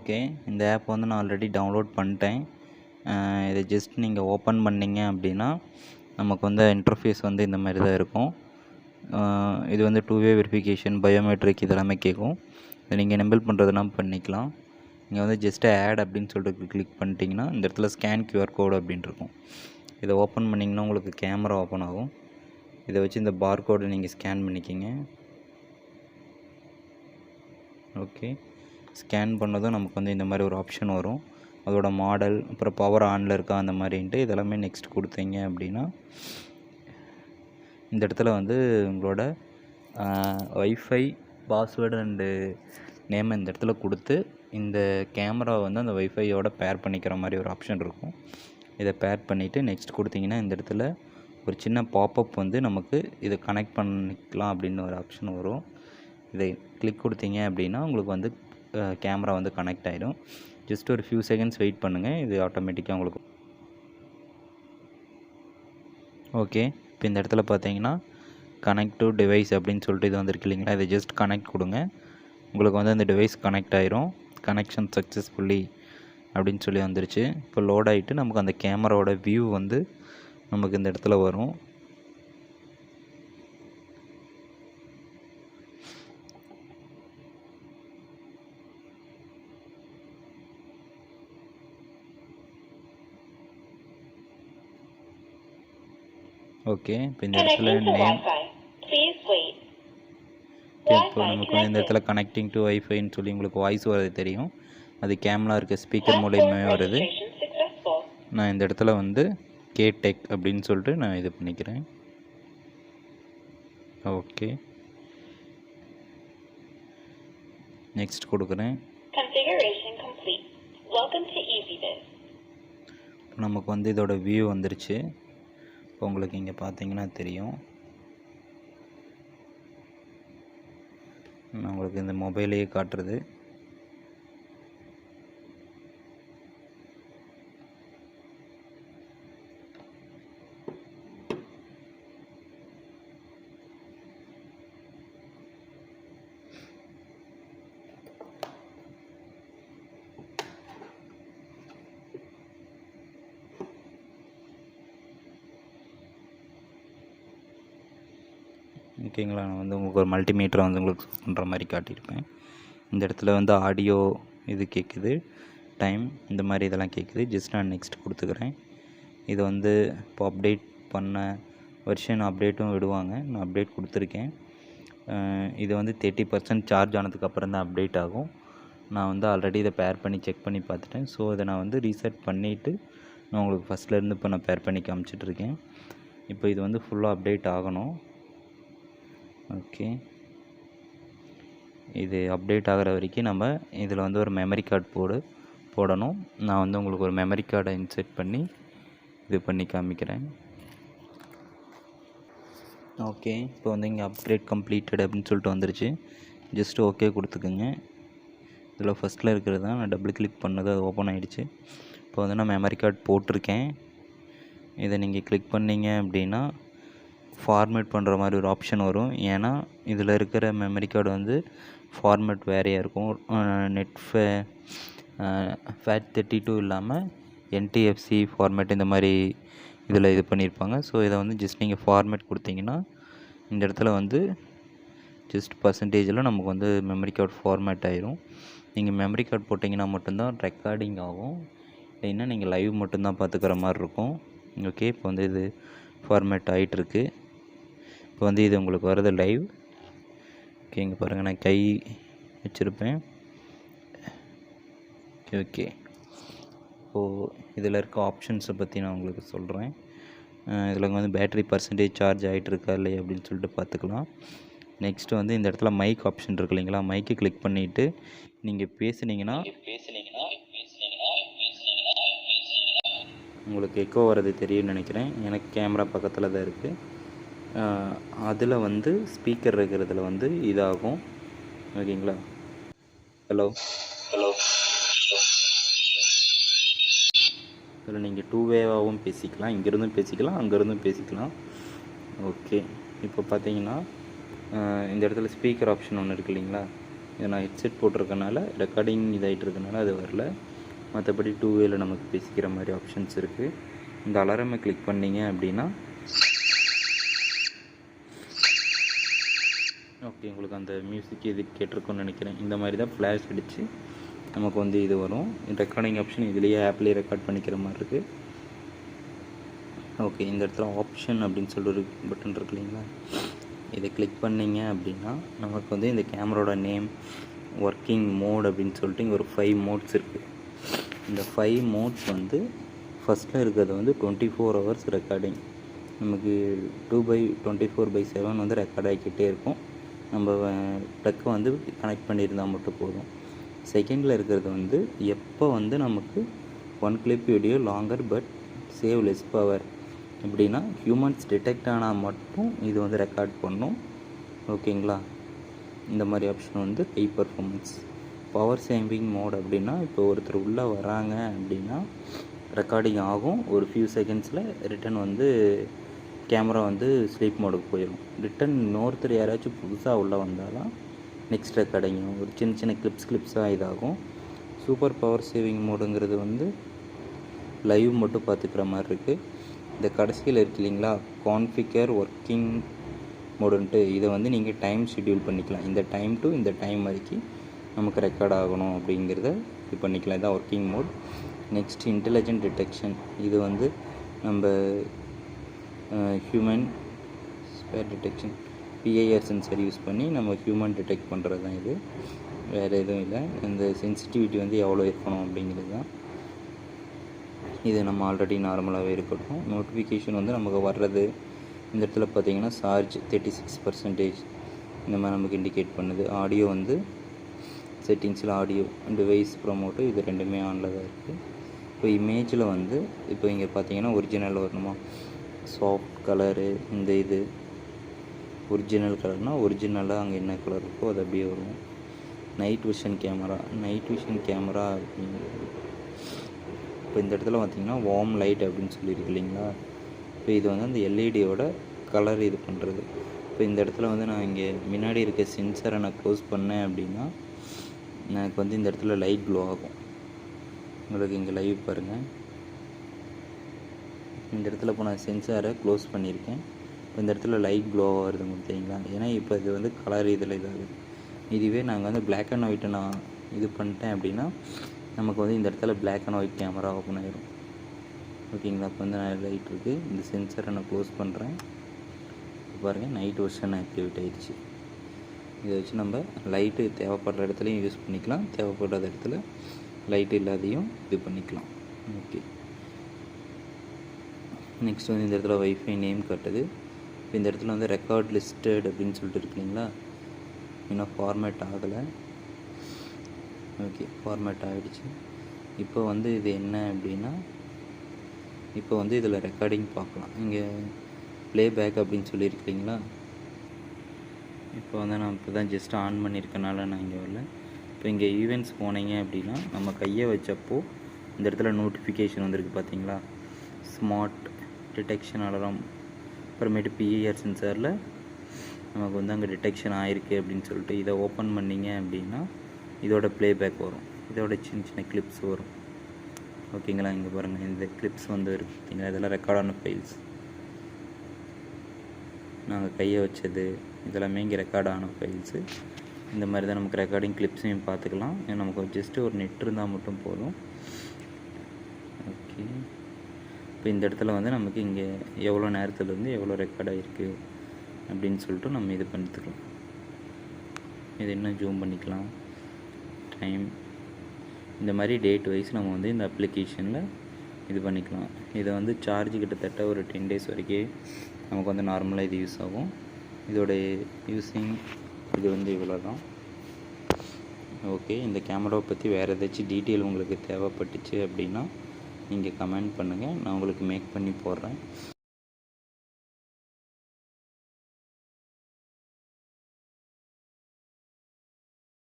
Okay, இந்த app வந்து நான் ஆல்ரெடி டவுன்லோட் பண்ணிட்டேன். இதை ஜஸ்ட் நீங்கள் ஓப்பன் பண்ணிங்க அப்படின்னா நமக்கு வந்து இன்டர்ஃபேஸ் வந்து இந்த மாதிரி தான் இருக்கும். இது வந்து 2-வே வெரிஃபிகேஷன், பயோமெட்ரிக் இதெல்லாமே கேட்கும். இதை நீங்கள் எனேபிள் பண்ணுறதுனா பண்ணிக்கலாம். நீங்கள் வந்து ஜஸ்ட் ஆட் அப்படின்னு சொல்லிட்டு கிளிக் பண்ணிட்டீங்கன்னா இந்த இடத்துல ஸ்கேன் கியூஆர் கோடு அப்படின்னு இருக்கும். இதை ஓப்பன் பண்ணிங்கன்னா உங்களுக்கு கேமரா ஓப்பன் ஆகும். இதை வச்சு இந்த பார் கோடை நீங்கள் ஸ்கேன் பண்ணிக்கிங்க. ஓகே, ஸ்கேன் பண்ணதும் நமக்கு வந்து இந்த மாதிரி ஒரு ஆப்ஷன் வரும். அதோட மாடல், அப்புறம் பவர் ஆனில் இருக்கா அந்த மாதிரின்ட்டு இதெல்லாமே நெக்ஸ்ட் கொடுத்தீங்க அப்படின்னா இந்த இடத்துல வந்து உங்களோட வைஃபை பாஸ்வேர்டு அண்டு நேம் இந்த இடத்துல கொடுத்து இந்த கேமரா வந்து அந்த வைஃபையோட பேர் பண்ணிக்கிற மாதிரி ஒரு ஆப்ஷன் இருக்கும். இதை பேர் பண்ணிவிட்டு நெக்ஸ்ட் கொடுத்தீங்கன்னா இந்த இடத்துல ஒரு சின்ன பாப்அப் வந்து நமக்கு இதை கனெக்ட் பண்ணிக்கலாம் அப்படின்னு ஒரு ஆப்ஷன் வரும். இதை கிளிக் கொடுத்தீங்க அப்படின்னா உங்களுக்கு வந்து கேமரா வந்து கனெக்ட் ஆகிடும். ஜஸ்ட் ஒரு ஃபியூ செகண்ட்ஸ் வெயிட் பண்ணுங்கள், இது ஆட்டோமேட்டிக்காக உங்களுக்கு. ஓகே, இப்போ இந்த இடத்துல பார்த்தீங்கன்னா கனெக்ட் டு டிவைஸ் அப்படின்னு சொல்லிட்டு இது வந்துருக்கு இல்லைங்களா, இதை ஜஸ்ட் கனெக்ட் கொடுங்க. உங்களுக்கு வந்து அந்த டிவைஸ் கனெக்ட் ஆகிரும். கனெக்ஷன் சக்ஸஸ்ஃபுல்லி அப்படின்னு சொல்லி வந்துருச்சு. இப்போ லோட் ஆகிட்டு நமக்கு அந்த கேமராவோட வியூ வந்து நமக்கு இந்த இடத்துல வரும். ஓகே, இப்போ இந்த இடத்துல நேம், இப்போ நமக்கு வந்து இந்த இடத்துல கனெக்டிங் டு வைஃபைன்னு சொல்லி உங்களுக்கு வாய்ஸ் வரது தெரியும். அது கேமரா இருக்க ஸ்பீக்கர் மூலியமே வருது. நான் இந்த இடத்துல வந்து கேடெக் அப்படின்னு சொல்லிட்டு நான் இது பண்ணிக்கிறேன். ஓகே, நெக்ஸ்ட் கொடுக்குறேன். நமக்கு வந்து இதோட வியூ வந்துருச்சு. இப்போ உங்களுக்கு இங்கே பார்த்தீங்கன்னா தெரியும். நான் உங்களுக்கு இந்த மொபைலையே காட்டுறது. ஓகேங்களா, நான் வந்து உங்களுக்கு ஒரு மல்டிமீட்டரை வந்து உங்களுக்கு பண்ணுற மாதிரி காட்டியிருப்பேன். இந்த இடத்துல வந்து ஆடியோ இது கேட்குது, டைம் இந்த மாதிரி இதெல்லாம் கேட்குது. ஜஸ்ட் நான் நெக்ஸ்ட் கொடுத்துக்கிறேன். இது வந்து இப்போ அப்டேட் பண்ண வெர்ஷன் அப்டேட்டும் விடுவாங்க. நான் அப்டேட் கொடுத்துருக்கேன். இது வந்து 30% சார்ஜ் ஆனதுக்கப்புறம் தான் அப்டேட் ஆகும். நான் வந்து ஆல்ரெடி இதை பேர் பண்ணி செக் பண்ணி பார்த்துட்டேன். ஸோ இதை நான் வந்து ரீசெட் பண்ணிவிட்டு நான் உங்களுக்கு ஃபஸ்ட்லேருந்து இப்போ நான் பேர் பண்ணி காமிச்சிட்ருக்கேன். இப்போ இது வந்து ஃபுல்லாக அப்டேட் ஆகணும். ஓகே, இது அப்டேட் ஆகிற வரைக்கும் நம்ம இதில் வந்து ஒரு மெமரி கார்டு போடணும். நான் வந்து உங்களுக்கு ஒரு மெமரி கார்டை இன்செர்ட் பண்ணி இது பண்ணி காமிக்கிறேன். ஓகே, இப்போ வந்து இங்கே அப்கிரேட் கம்ப்ளீட்டட் அப்படின்னு சொல்லிட்டு வந்துருச்சு. ஜஸ்ட்டு ஓகே கொடுத்துக்குங்க. இதில் ஃபஸ்ட்டில் இருக்கிறது தான் நான் டபுள் கிளிக் பண்ணது, அது ஓப்பன் ஆகிடுச்சு. இப்போ வந்து நான் மெமரி கார்டு போட்டிருக்கேன். இதை நீங்கள் கிளிக் பண்ணிங்க அப்படின்னா ஃபார்மேட் பண்ணுற மாதிரி ஒரு ஆப்ஷன் வரும். ஏன்னா இதில் இருக்கிற மெமரி கார்டு வந்து ஃபார்மேட் வேறையாக இருக்கும். நெட் FAT32 இல்லாமல் NTFC ஃபார்மேட் இந்த மாதிரி இதில் இது பண்ணியிருப்பாங்க. ஸோ இதை வந்து ஜஸ்ட் நீங்கள் ஃபார்மேட் கொடுத்தீங்கன்னா இந்த இடத்துல வந்து ஜஸ்ட் பர்சன்டேஜில் நமக்கு வந்து மெமரி கார்டு ஃபார்மேட் ஆயிரும். நீங்கள் மெமரி கார்டு போட்டிங்கன்னா மட்டும்தான் ரெக்கார்டிங் ஆகும், இல்லைன்னா நீங்கள் லைவ் மட்டும்தான் பார்த்துக்கிற மாதிரி இருக்கும். ஓகே, இப்போ வந்து இது ஃபார்மேட் ஆகிட்டுருக்கு. இப்போ வந்து இது உங்களுக்கு வருது லைவ். ஓகே, இங்கே பாருங்கள், நான் கை வச்சுருப்பேன். ஓகே, இப்போது இதில் இருக்க ஆப்ஷன்ஸை பற்றி நான் உங்களுக்கு சொல்கிறேன். இதில் வந்து பேட்டரி பர்சன்டேஜ் சார்ஜ் ஆகிட்டுருக்கா இல்லையா அப்படின்னு சொல்லிட்டு பார்த்துக்கலாம். நெக்ஸ்ட்டு வந்து இந்த இடத்துல மைக் ஆப்ஷன் இருக்குது இல்லைங்களா, மைக்கு கிளிக் பண்ணிவிட்டு நீங்கள் பேசுனீங்கன்னா உங்களுக்கு எக்கோ வர்றது தெரியும்னு நினைக்கிறேன். எனக்கு கேமரா பக்கத்தில் தான் இருக்குது. அதில் வந்து ஸ்பீக்கர் இருக்கிறதுல வந்து இதாகும். ஓகேங்களா, ஹலோ இதில் நீங்கள் 2-வேவாகவும் பேசிக்கலாம், இங்கேருந்தும் பேசிக்கலாம், அங்கேருந்தும் பேசிக்கலாம். ஓகே, இப்போ பார்த்தீங்கன்னா இந்த இடத்துல ஸ்பீக்கர் ஆப்ஷன் ஒன்று இருக்குது இல்லைங்களா, இதை நான் ஹெட்செட் போட்டிருக்கனால ரெக்கார்டிங் இதாகிட்டு இருக்கனால அது வரல. மற்றபடி 2 நமக்கு பேசிக்கிற மாதிரி ஆப்ஷன்ஸ் இருக்குது. இந்த அலாரமை கிளிக் பண்ணிங்க அப்படின்னா ஓகே, உங்களுக்கு அந்த மியூசிக் இது கேட்டிருக்குன்னு நினைக்கிறேன். இந்த மாதிரி தான் ஃப்ளாஷ் அடித்து நமக்கு வந்து இது வரும். ரெக்கார்டிங் ஆப்ஷன் இதுலேயே ஆப்லேயே ரெக்கார்ட் பண்ணிக்கிற மாதிரி இருக்குது. ஓகே, இந்த இடத்துல ஆப்ஷன் அப்படின்னு சொல்லிட்டு ஒரு பட்டன் இருக்கு இல்லைங்களா, இதை கிளிக் பண்ணிங்க அப்படின்னா நமக்கு வந்து இந்த கேமராவோட நேம், ஒர்க்கிங் மோட் அப்படின்னு சொல்லிட்டு இங்கே ஒரு 5 மோட்ஸ் இருக்குது. இந்த 5 மோட்ஸ் வந்து ஃபஸ்ட்டில் இருக்கிறது வந்து 24 hours ரெக்கார்டிங். நமக்கு 2/24/7 வந்து ரெக்கார்ட் ஆகிக்கிட்டே இருக்கும். நம்ம ப்ளக்கை வந்து கனெக்ட் பண்ணியிருந்தால் மட்டும் போதும். செகண்டில் இருக்கிறது வந்து எப்போ வந்து நமக்கு 1 clip video longer but save less power எப்படின்னா ஹியூமன்ஸ் டிடெக்ட் ஆனால் மட்டும் இது வந்து ரெக்கார்ட் பண்ணும். ஓகேங்களா, இந்த மாதிரி ஆப்ஷன் வந்து high performance. Power saving mode அப்படின்னா இப்போ ஒருத்தர் உள்ளே வராங்க அப்படின்னா ரெக்கார்டிங் ஆகும், ஒரு ஃபியூ செகண்ட்ஸில் ரிட்டன் வந்து கேமரா வந்து ஸ்லீப் மோடுக்கு போயிடும். ரிட்டன் இன்னொருத்தர் யாராச்சும் புதுசாக உள்ளே வந்தாலும் நெக்ஸ்ட் ரெக்கார்டிங் ஒரு சின்ன சின்ன கிளிப்ஸாக இதாகும். சூப்பர் பவர் சேவிங் மோடுங்கிறது வந்து லைவ் மட்டும் பார்த்துக்கிற மாதிரி இருக்குது. இந்த கடைசியில் இருக்கு இல்லைங்களா, கான்ஃபிகர் ஒர்க்கிங் மோடுன்ட்டு, இதை வந்து நீங்கள் டைம் ஷெட்யூல் பண்ணிக்கலாம். இந்த டைம் டு இந்த டைம் வரைக்கும் நமக்கு ரெக்கார்ட் ஆகணும் அப்படிங்கிறத இது பண்ணிக்கலாம். இதுதான் working mode. Next intelligent detection. இது வந்து நம்ம human spare detection PIR sensor use பண்ணி நம்ம ஹியூமன் டிடெக்ட் பண்ணுறது தான் இது, வேறு எதுவும் இல்லை. இந்த சென்சிட்டிவிட்டி வந்து எவ்வளோ இருக்கணும் அப்படிங்கிறது தான். இது நம்ம ஆல்ரெடி நார்மலாகவே இருக்கட்டும். நோட்டிஃபிகேஷன் வந்து நமக்கு வர்றது இந்த இடத்துல பார்த்திங்கன்னா சார்ஜ் 36% இந்த மாதிரி நமக்கு இண்டிகேட் பண்ணுது. ஆடியோ வந்து செட்டிங்ஸில் ஆடியோ டிவைஸ் ப்ரொமோட்டு இது ரெண்டுமே ஆனில் தான் இருக்குது. இப்போ இமேஜில் வந்து இப்போ இங்கே பார்த்தீங்கன்னா ஒரிஜினல் வரணுமா, சாஃப்ட் கலரு, இந்த இது ஒரிஜினல் கலர்னால் ஒரிஜினலாக அங்கே என்ன கலர் இருக்கோ அது அப்படியே வரும். நைட் விஷன் கேமரா இப்போ இந்த இடத்துல பார்த்திங்கன்னா வார்ம் லைட் அப்படின்னு சொல்லியிருக்கு இல்லைங்களா. இப்போ இது வந்து அந்த எல்இடியோட கலர் இது பண்ணுறது. இப்போ இந்த இடத்துல வந்து நான் இங்கே முன்னாடி இருக்க சென்சரை நான் க்ளோஸ் பண்ணேன் அப்படின்னா எனக்கு வந்து இந்த இடத்துல லைட் க்ளோ ஆகும். உங்களுக்கு இங்கே லைவ் பாருங்கள். இந்த இடத்துல இப்போ நான் சென்சாரை க்ளோஸ் பண்ணியிருக்கேன். இப்போ இந்த இடத்துல லைட் க்ளோ வருது பார்த்தீங்களா, ஏன்னா இப்போ இது வந்து கலர் இதில் இதாகுது. இதுவே நாங்கள் வந்து பிளாக் அண்ட் ஒயிட்டை நான் இது பண்ணிட்டேன் அப்படின்னா நமக்கு வந்து இந்த இடத்துல black and white camera open ஆகிடும். ஓகேங்களா, இப்போ வந்து நான் லைட் இருக்குது, இந்த சென்சரை நான் க்ளோஸ் பண்ணுறேன். பாருங்கள், நைட் வெர்ஷன் ஆக்டிவேட் ஆகிடுச்சு. இதை வச்சு நம்ம லைட்டு தேவைப்படுற இடத்துலையும் யூஸ் பண்ணிக்கலாம், தேவைப்படுற இடத்துல லைட்டு இல்லாதையும் இது பண்ணிக்கலாம். ஓகே, நெக்ஸ்ட் வந்து இந்த இடத்துல வைஃபை நேம் காட்டுது. இப்போ இந்த இடத்துல வந்து ரெக்கார்ட் லிஸ்டட் அப்படின்னு சொல்லிட்டு இருக்கு இல்லைங்களா, இன்னும் ஃபார்மேட் ஆகலை. ஓகே, ஃபார்மேட் ஆகிடுச்சு. இப்போ வந்து இது என்ன அப்படின்னா இப்போ வந்து இதில் ரெக்கார்டிங் பார்க்கலாம். இங்கே ப்ளேபேக் அப்படின்னு சொல்லியிருக்கு இல்லைங்களா. இப்போ வந்து நான் இப்போ தான் ஜஸ்ட் ஆன் பண்ணியிருக்கனால நான் இங்கே வரல. இப்போ இங்கே ஈவெண்ட்ஸ் போனீங்க அப்படின்னா நம்ம கையை வச்சப்போ இந்த இடத்துல நோட்டிஃபிகேஷன் வந்திருக்கு பார்த்தீங்களா, ஸ்மார்ட் டிடெக்ஷன் அலாரம், அப்புறமேட்டு பிஐஆர் சென்சாரில் நமக்கு வந்து அங்கே டிடெக்ஷன் ஆகிருக்கு அப்படின்னு சொல்லிட்டு இதை ஓப்பன் பண்ணிங்க அப்படின்னா இதோட ப்ளேபேக் வரும், இதோட சின்ன சின்ன கிளிப்ஸ் வரும். ஓகேங்களா, இங்கே பாருங்கள், இந்த கிளிப்ஸ் வந்து இருக்குது பார்த்தீங்களா, இதெல்லாம் ரெக்கார்டான ஃபைல்ஸ். நாங்கள் கையை வச்சது இதெல்லாமே இங்கே ரெக்கார்டான ஃபைல்ஸு. இந்த மாதிரி தான் நமக்கு ரெக்கார்டிங் கிளிப்ஸையும் பார்த்துக்கலாம். நமக்கு ஜஸ்ட்டு ஒரு நெட் இருந்தால் மட்டும் போதும். ஓகே, இப்போ இந்த இடத்துல வந்து நமக்கு இங்கே எவ்வளோ நேரத்துலேருந்து எவ்வளோ ரெக்கார்ட் ஆகிருக்கு அப்படின்னு சொல்லிட்டு நம்ம இது பண்ணிக்கலாம். இது இன்னும் ஜூம் பண்ணிக்கலாம், டைம், இந்த மாதிரி டேட் வைஸ் நம்ம வந்து இந்த அப்ளிகேஷனில் இது பண்ணிக்கலாம். இதை வந்து சார்ஜ் கிட்டத்தட்ட ஒரு 10 days வரைக்கும் நமக்கு வந்து நார்மலாக இது யூஸ் ஆகும். இதோடைய யூஸிங் இது வந்து இவ்வளோ தான். ஓகே, இந்த கேமராவை பற்றி வேறு ஏதாச்சும் டீட்டெயில் உங்களுக்கு தேவைப்பட்டுச்சு அப்படின்னா நீங்கள் கமெண்ட் பண்ணுங்கள், நான் உங்களுக்கு மேக் பண்ணி போடுறேன்.